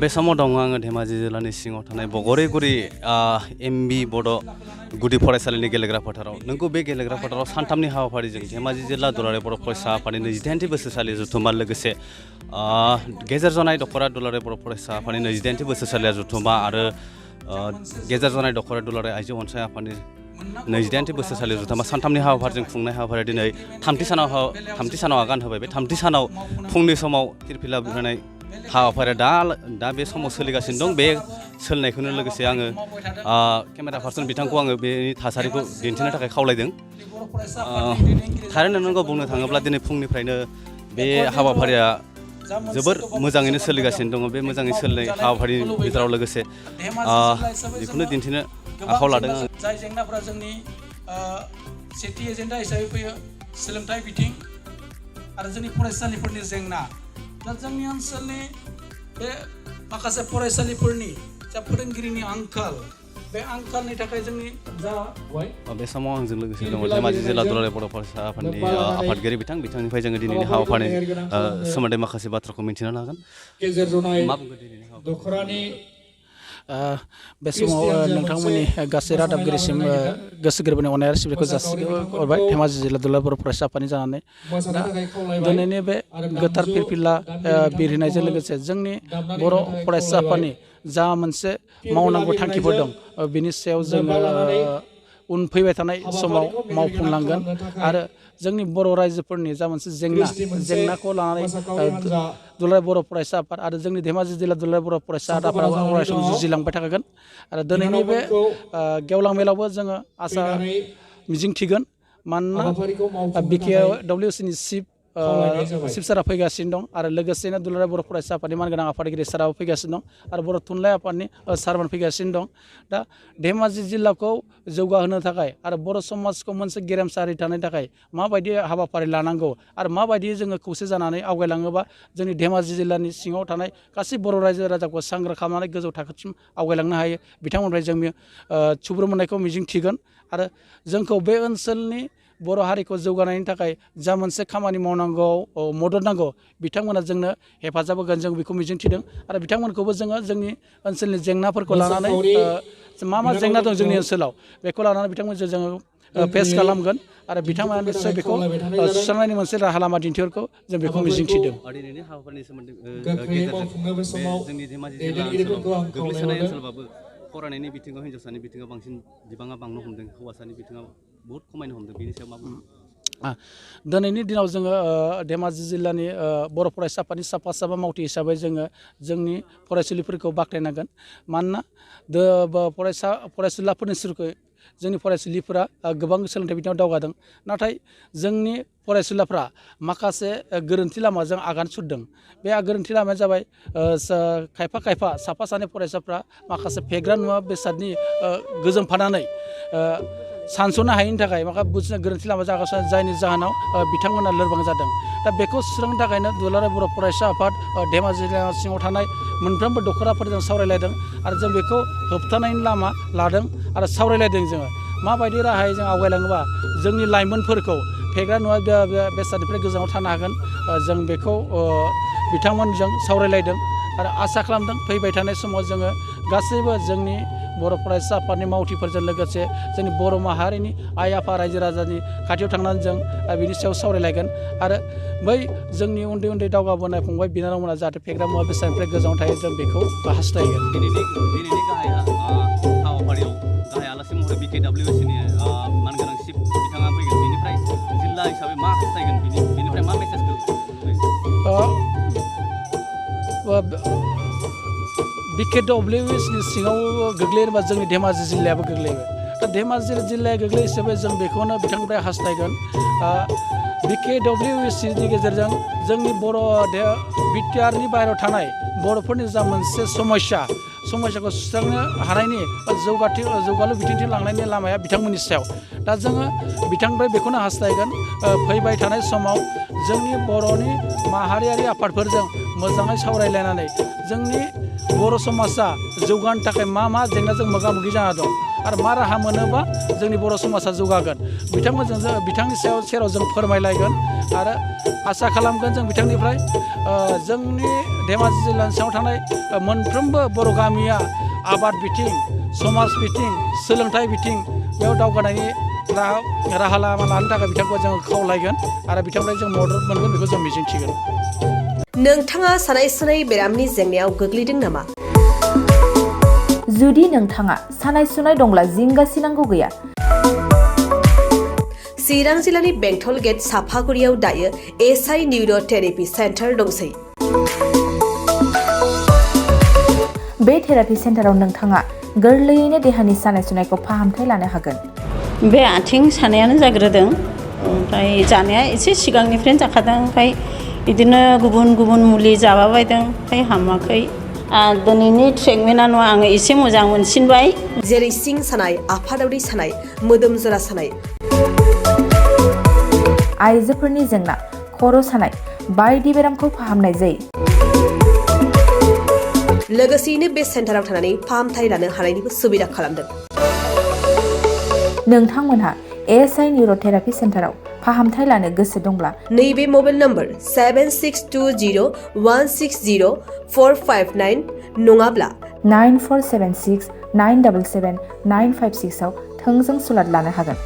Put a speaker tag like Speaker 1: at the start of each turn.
Speaker 1: बे समाव दङ आङो धेमाजि जिल्लानि सिङाव थानाय बगरेगुरि एमबि बड' गुदि फरायसालिनि गेलेग्रा फोथाराव नोंगौ बे गेलेग्रा फोथाराव सानथामनि हाबाफारिजों धेमाजि जिल्ला दुलाराय बर' फरायसा आफादनि 28थि बोसोरसालि जथुम्मा लोगोसे गेजेर जनाय दख'रा दुलाराय बर' फरायसा आफादनि 28थि बोसोरसालिया जथुम्मा आरो गेजेर जनाय दख'रा दुलाराय आइजो अनसाय आफादनि 28थि बोसोरसालि जथुम्मा सानथामनि हाबाफारिजों खुंनाय हाबाफारिया दिनै थामथि सानाव आगान होबाय। बे थामथि सानाव फुंनि समाव फिरफिला बुनाय हाबाफारिया दा बे समाव सोलिगासिनो दं। बे सोलिनायखौनो लोगोसे आङो केमेरा पार्सन बिथांखौ आङो बेनि थासारिखौ दिन्थिनो थाखाय खावलायदों। थारैनो नंगौ बुंनो थाङोब्ला दिनै फुंनिफ्रायनो बे हाबाफारिया जोबोर मोजाङैनो सोलिगासिनो दङ। बे मोजाङै सोलिनाय हाबाफारिनि गेजेराव लोगोसे बेखौनो दिन्थिनो आखायाव लादों आं।
Speaker 2: जाय जेंनाफोरा जोंनि सेथि एजेन्डा हिसाबै फैयो सोलोंथाइ बिथिं आरो जोंनि फरायसालिफोरनि जेंना। दा जोंनि ओनसोलनि बे माखासे फरायसालिफोरनि जा फोरोंगिरिनि आंखाल बे आंखालनि थाखाय जोंनि जा
Speaker 1: बे समाव आंजों लोगोसे दङ धेमाजि जिल्ला दुलाराय बर' फरायसा आफादनि आफादगिरि बिथांनिफ्राय जोङो दिनैनि हाबाफारिनि सोमोन्दै माखासे बाथ्राखौ मिन्थिनो लागोन।
Speaker 3: गेजेर जनाय
Speaker 1: मा बुंगोन दिनैनि
Speaker 3: दख'रानि
Speaker 2: बे समाव नोंथांमोननि गासै रादाबगिरिसिम गोसो गोरबोनि अननाय आरो सिबिनायखौ जासिहरबाय धेमाजि जिल्ला दुलाराय बर' फरायसा आफादनि जानानै। दा दिनैनि बे गोथार फिरफिला बिरहोनायजों लोगोसे जोंनि बर' फरायसा आफादनि जा मोनसे मावनांगौ थांखिफोर दं बिनि सायाव जोङो उनफैबाय थानाय समाव मावफुंलांगोन आरो जोंनि बर' रायजोफोरनि जा मोनसे जेंनाखौ लानानै दुलाराय बर' फरायसा आफाद आरो जोंनि धेमाजि जिल्ला दुलाराय बर' फरायसा आफादाबो अराय सम जुजिलांबाय थागोन। आरो दिनैनि बे गेवलां मेलावबो जोङो आसा मिजिंथिगोन। मानोना BKWCनि चिफ सारा फैगासिनो दं आरो लोगोसेनो दुलाराय बर' फरायसा आफादनि मानगोनां आफादगिरि साराबो फैगासिनो दं आरो बर' थुनलाइ आफादनि सारमोन फैगासिनो दं। दा धेमाजि जिल्लाखौ जौगाहोनो थाखाय आरो बर' समाजखौ मोनसे गेरेमसारै थानो थाखाय माबायदि हाबाफारि लानांगौ आरो माबायदि जोङो खौसे जानानै आवगायलाङोबा जोंनि धेमाजि जिल्लानि सिङाव थानाय गासै बर' रायजो राजाखौ सांग्रां खालामनानै गोजौ थाखोसिम आवगायलांनो हायो बिथांमोननिफ्राय जों सुबुरुन मोननायखौ मिजिंथिगोन आरो जोंखौ बे ओनसोलनि बर' हारिखौ जौगानायनि थाखाय जा मोनसे खामानि मावनांगौ मदद नांगौ बिथांमोना जोंनो हेफाजाब होगोन जों बेखौ मिजिंथिदों आरो बिथांमोनखौबो जोङो जोंनि ओनसोलनि जेंनाफोरखौ लानानै मा जेंना दं जोंनि ओनसोलाव बेखौ लानानै बिथांमोनजों जोङो फेस खालामगोन आरो बिथांमोना निस्सय बेखौ सुस्रांनायनि मोनसे राहा लामा दिन्थिहरखौ जों बेखौ मिजिंथिदों।
Speaker 1: दिनैनि हाबाफारिनि सोमोन्दै गेजेरजों जोंनि धेमाजि जिल्ला ओनसोलाव गोग्लैसोनाय ओनसोलबाबो फरायनायनि बिथिङाव हिन्जावसानि बिथिङाव बांसिन बिबाङा बांनो हमदों, हौवासानि बिथिङाव बहुद खमायनो हमदों। बेनि सायाव मा बुङो?
Speaker 2: दिनैनि दिनाव जोङो धेमाजि जिल्लानि बर' फरायसा आफादनि साफा मावथि हिसाबै जोङो जोंनि फरायसुलिफोरखौ बाख्नायनांगोन। मानोना फरायसुलाफोरनि सुरखै जोंनि फरायसुलिफोरा गोबां सोलोंथाइ बिथिङाव दावगादों, नाथाय जोंनि फरायसुलाफ्रा माखासे गोरोन्थि लामाजों आगान सुरदों। बे गोरोन्थि लामाया जाबाय खायफा साफा सानै फरायसाफ्रा माखासे फेग्रा मुवा बेसादनि गोजोमफानानै सानस'नो हायैनि थाखाय बुजिनो गोरोन्थि लामा जागासिनो जायनि जाहोनाव बिथांमोना लोरबां जादों। दा बेखौ सुस्रांनो थाखायनो दुलाराय बर' फरायसा आफाद धेमाजि जिल्ला सिङाव थानाय मोनफ्रोमबो दख'राफोरजों सावरायलायदों आरो जों बेखौ होबथानायनि लामा लादों आरो सावरायलायदों। जोङो माबायदि राहायै जों आवगायलाङोबा जोंनि लाइमोनफोरखौ फेग्रा मुवा बेसादनिफ्राय गोजानाव थानो हागोन जों बेखौ बिथांमोनजों सावरायलायदों आरो आसा खालामदों फैबाय थानाय समाव जोङो गासैबो जोंनि बर' फरायसा आफादनि मावथिफोरजों लोगोसे जोंनि बर' माहारिनि आइ आफा रायजो राजानि खाथियाव थांनानै जों बिनि सायाव सावरायलायगोन आरो बै जोंनि उन्दै उन्दै दावगाबोनाय फंबाय बिनानावमोना जाहाथे फेग्रा मुवा बेसादनिफ्राय गोजानाव थायो जों बेखौ हास्थायगोन।
Speaker 1: दिनैनि गाहाय हाबाफारियाव गाहाय आलासि महरै BKWCनि मानगोनां चिफ बिथाङा फैगोन। बेनिफ्राय जिल्ला हिसाबै मा हास्थायगोन, बेनिफ्राय मा मेसेजखौ BKWCनि सिङाव गोग्लैयोबा जोंनि धेमाजि जिल्लायाबो गोग्लैबाय। दा धेमाजि जिल्लाया गोग्लैयो हिसाबै जों बेखौनो बिथांनिफ्राय हास्थायगोन। BKWCनि गेजेरजों जोंनि बर' बिटिआरनि बाहेरायाव थानाय बर'फोरनि जा मोनसे समस्याखौ सुस्रांनो हानायनि जौगालु बिथिंथिं लांनायनि लामाया बिथांमोननि सायाव। दा जोङो बिथांनिफ्राय बेखौनो हास्थायगोन फैबाय थानाय समाव जोंनि बर'नि माहारियारि आफादफोरजों मोजाङै सावरायलायनानै जोंनि बर' समाजा जौगानो थाखाय मा जेंनाजों मोगा मोगि जाना दं
Speaker 2: आरो मा राहा मोनोबा जोंनि बर' समाजा जौगागोन बिथांमोनजों बिथांनि सेराव जों फोरमायलायगोन आरो आसा खालामगोन जों बिथांनिफ्राय जोंनि धेमाजि जिल्लानि सिङाव थानाय मोनफ्रोमबो बर' गामिया आबाद बिथिं समाज बिथिं सोलोंथाइ बिथिं बेयाव दावगानायनि राहा लामा लानो थाखाय बिथांखौ जों खावलायगोन आरो बिथांनिफ्राय जों मदद मोनगोन बेखौ जों मिजिंथिगोन।
Speaker 3: नोंथाङा सानाय सुनाय बेरामनि जेंनायाव गोग्लैदों नामा?
Speaker 4: जुदि नोंथाङा सानाय सुनाय दंब्ला जिंगासिनांगौ गैया।
Speaker 3: चिरां जिल्लानि बेंटल गेट साफागुरियाव दायो एसआइ निउर' थेरापि सेन्टार दंसै।
Speaker 4: बे थेरापि सेन्टाराव नोंथाङा गोरलैयैनो देहानि सानाय सुनायखौ फाहामथाय लानो हागोन।
Speaker 5: बे आथिं सानायानो जाग्रोदों ओमफ्राय जानाया एसे सिगांनिफ्रायनो जाखादों ओमफ्राय बिदिनो गुबुन गुबुन मुलि जाबाबायदों ओमफ्राय हामाखै। दिनैनि ट्रिटमेन्टआ नङा आङो एसे मोजां मोनसिनबाय।
Speaker 3: जेरै सिं सानाय आफादावरि सानाय मोदोम जरा सानाय
Speaker 4: आइजोफोरनि जेंना खर' सानाय बायदि बेरामखौ फाहामनाय जायो।
Speaker 3: लोगोसेयैनो बे सेन्टाराव थानानै फाहामथाय लानो हानायनिबो सुबिदा खालामदों।
Speaker 4: नोंथांमोनहा एसआइ निउर' थेरापि सेन्टाराव फाहामथाय लानो गोसो दंब्ला
Speaker 3: नैबे मबाइल नम्बर 7620160459 नङाब्ला
Speaker 4: 9476977956 आव थोंजों सुलाद लानो हागोन।